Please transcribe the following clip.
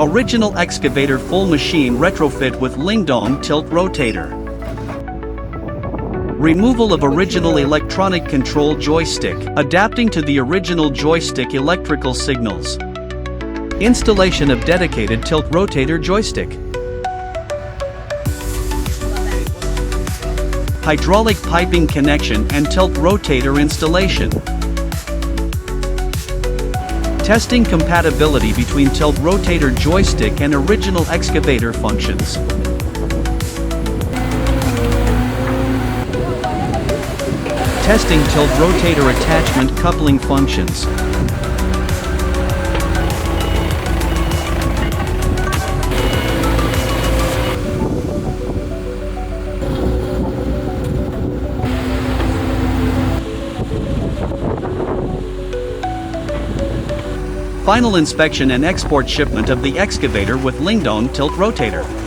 Original excavator full machine retrofit with Lingdong Tiltrotator. Removal of original electronic control joystick, adapting to the original joystick electrical signals. Installation of dedicated tiltrotator joystick. Hydraulic piping connection and tiltrotator installation. Testing compatibility between tiltrotator joystick and original excavator functions. Testing tiltrotator attachment coupling functions. Final inspection and export shipment of the excavator with Lingdong Tiltrotator.